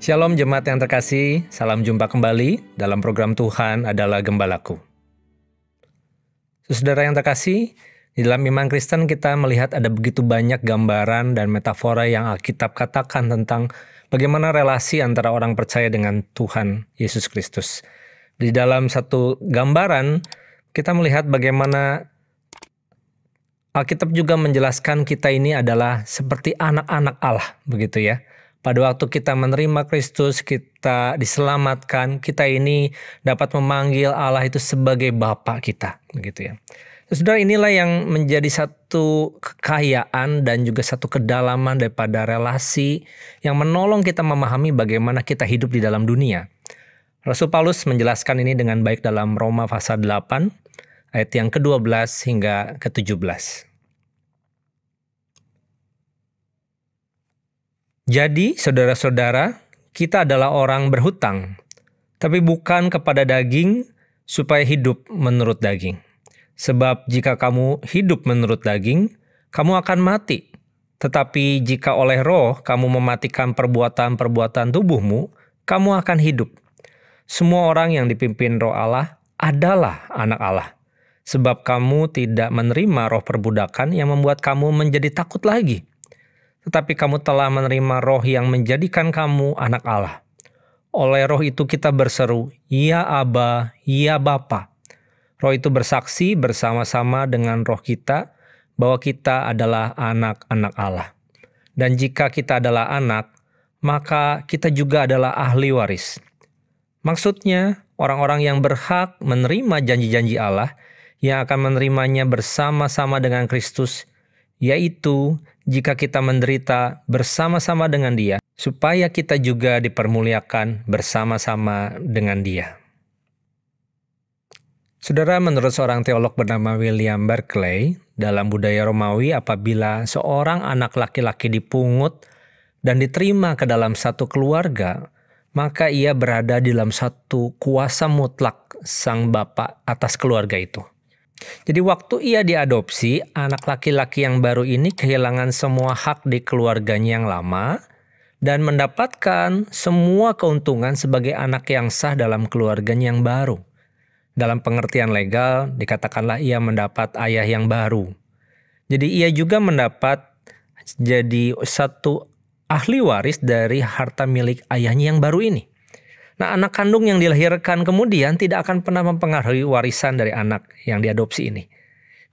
Shalom jemaat yang terkasih, salam jumpa kembali dalam program Tuhan adalah Gembalaku. Saudara yang terkasih, di dalam iman Kristen kita melihat ada begitu banyak gambaran dan metafora yang Alkitab katakan tentang bagaimana relasi antara orang percaya dengan Tuhan Yesus Kristus. Di dalam satu gambaran, kita melihat bagaimana Alkitab juga menjelaskan kita ini adalah seperti anak-anak Allah, begitu ya. Pada waktu kita menerima Kristus, kita diselamatkan, kita ini dapat memanggil Allah itu sebagai Bapa kita, begitu ya. Saudara, inilah yang menjadi satu kekayaan dan juga satu kedalaman daripada relasi yang menolong kita memahami bagaimana kita hidup di dalam dunia. Rasul Paulus menjelaskan ini dengan baik dalam Roma pasal 8, ayat yang ke-12 hingga ke-17. Jadi, saudara-saudara, kita adalah orang berhutang, tapi bukan kepada daging supaya hidup menurut daging. Sebab jika kamu hidup menurut daging, kamu akan mati. Tetapi jika oleh roh kamu mematikan perbuatan-perbuatan tubuhmu, kamu akan hidup. Semua orang yang dipimpin roh Allah adalah anak Allah. Sebab kamu tidak menerima roh perbudakan yang membuat kamu menjadi takut lagi. Tetapi kamu telah menerima roh yang menjadikan kamu anak Allah. Oleh roh itu kita berseru, Ya Aba, Ya Bapa. Roh itu bersaksi bersama-sama dengan roh kita bahwa kita adalah anak-anak Allah. Dan jika kita adalah anak, maka kita juga adalah ahli waris. Maksudnya, orang-orang yang berhak menerima janji-janji Allah yang akan menerimanya bersama-sama dengan Kristus, yaitu jika kita menderita bersama-sama dengan Dia, supaya kita juga dipermuliakan bersama-sama dengan Dia. Saudara, menurut seorang teolog bernama William Barclay, dalam budaya Romawi apabila seorang anak laki-laki dipungut dan diterima ke dalam satu keluarga, maka ia berada di dalam satu kuasa mutlak sang bapa atas keluarga itu. Jadi waktu ia diadopsi, anak laki-laki yang baru ini kehilangan semua hak di keluarganya yang lama dan mendapatkan semua keuntungan sebagai anak yang sah dalam keluarganya yang baru. Dalam pengertian legal, dikatakanlah ia mendapat ayah yang baru. Jadi ia juga mendapat jadi satu ahli waris dari harta milik ayahnya yang baru ini. Nah, anak kandung yang dilahirkan kemudian tidak akan pernah mempengaruhi warisan dari anak yang diadopsi ini.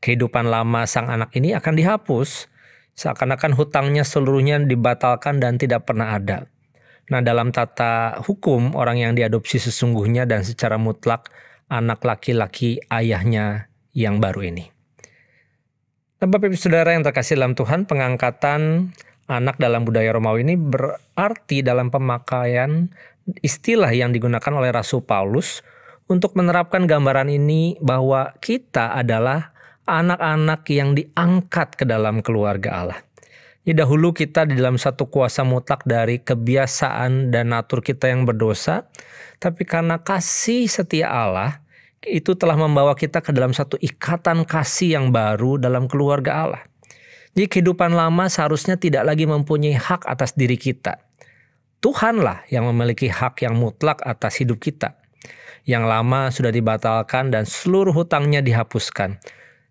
Kehidupan lama sang anak ini akan dihapus, seakan-akan hutangnya seluruhnya dibatalkan dan tidak pernah ada. Nah, dalam tata hukum, orang yang diadopsi sesungguhnya dan secara mutlak anak laki-laki ayahnya yang baru ini. Nah, Bapak Ibu Saudara yang terkasih dalam Tuhan, pengangkatan anak dalam budaya Romawi ini berarti dalam pemakaian istilah yang digunakan oleh Rasul Paulus untuk menerapkan gambaran ini bahwa kita adalah anak-anak yang diangkat ke dalam keluarga Allah. Jadi dahulu kita di dalam satu kuasa mutlak dari kebiasaan dan natur kita yang berdosa, tapi karena kasih setia Allah, itu telah membawa kita ke dalam satu ikatan kasih yang baru dalam keluarga Allah. Jadi kehidupan lama seharusnya tidak lagi mempunyai hak atas diri kita. Tuhanlah yang memiliki hak yang mutlak atas hidup kita. Yang lama sudah dibatalkan dan seluruh hutangnya dihapuskan.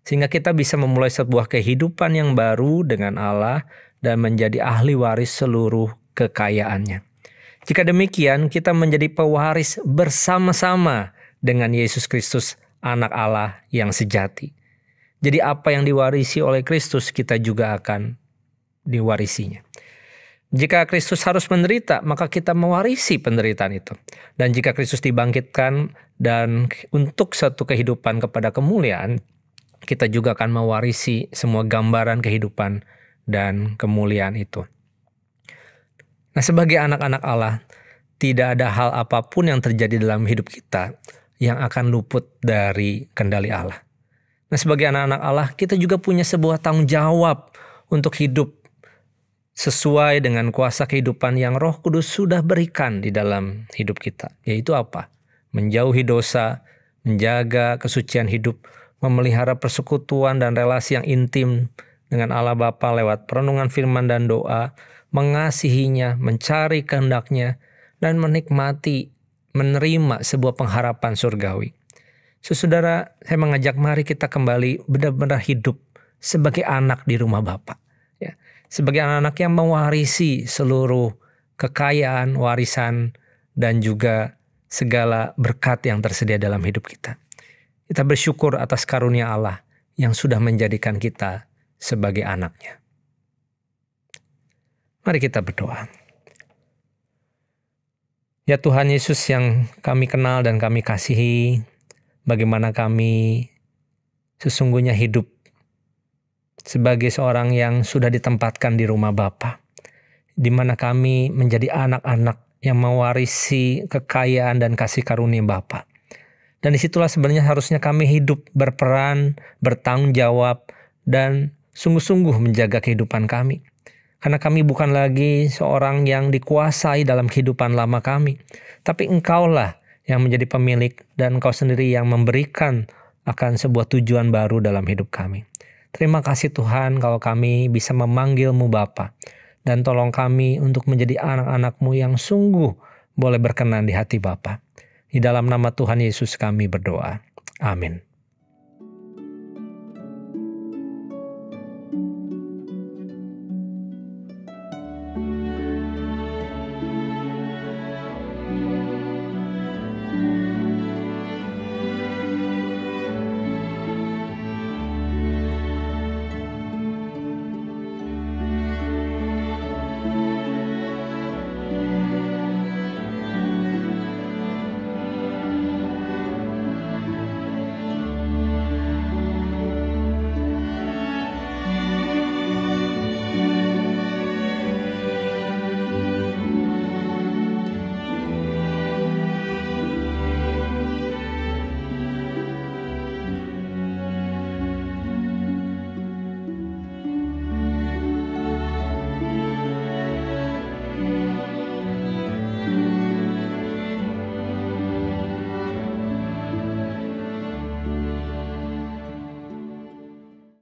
Sehingga kita bisa memulai sebuah kehidupan yang baru dengan Allah dan menjadi ahli waris seluruh kekayaannya. Jika demikian, kita menjadi pewaris bersama-sama dengan Yesus Kristus, anak Allah yang sejati. Jadi apa yang diwarisi oleh Kristus, kita juga akan diwarisinya. Jika Kristus harus menderita, maka kita mewarisi penderitaan itu. Dan jika Kristus dibangkitkan dan untuk satu kehidupan kepada kemuliaan, kita juga akan mewarisi semua gambaran kehidupan dan kemuliaan itu. Nah, sebagai anak-anak Allah, tidak ada hal apapun yang terjadi dalam hidup kita yang akan luput dari kendali Allah. Nah, sebagai anak-anak Allah, kita juga punya sebuah tanggung jawab untuk hidup sesuai dengan kuasa kehidupan yang Roh Kudus sudah berikan di dalam hidup kita. Yaitu apa? Menjauhi dosa, menjaga kesucian hidup, memelihara persekutuan dan relasi yang intim dengan Allah Bapa lewat perenungan firman dan doa, mengasihinya, mencari kehendaknya, dan menikmati, menerima sebuah pengharapan surgawi. Saudara, saya mengajak mari kita kembali benar-benar hidup sebagai anak di rumah Bapa. Ya, sebagai anak-anak yang mewarisi seluruh kekayaan, warisan, dan juga segala berkat yang tersedia dalam hidup kita. Kita bersyukur atas karunia Allah yang sudah menjadikan kita sebagai anaknya. Mari kita berdoa. Ya Tuhan Yesus yang kami kenal dan kami kasihi, bagaimana kami sesungguhnya hidup sebagai seorang yang sudah ditempatkan di rumah Bapa, di mana kami menjadi anak-anak yang mewarisi kekayaan dan kasih karunia Bapa. Dan disitulah sebenarnya harusnya kami hidup berperan, bertanggung jawab, dan sungguh-sungguh menjaga kehidupan kami. Karena kami bukan lagi seorang yang dikuasai dalam kehidupan lama kami, tapi Engkaulah yang menjadi pemilik dan Engkau sendiri yang memberikan akan sebuah tujuan baru dalam hidup kami. Terima kasih Tuhan kalau kami bisa memanggil-Mu Bapa. Dan tolong kami untuk menjadi anak-anak-Mu yang sungguh boleh berkenan di hati Bapa. Di dalam nama Tuhan Yesus kami berdoa. Amin.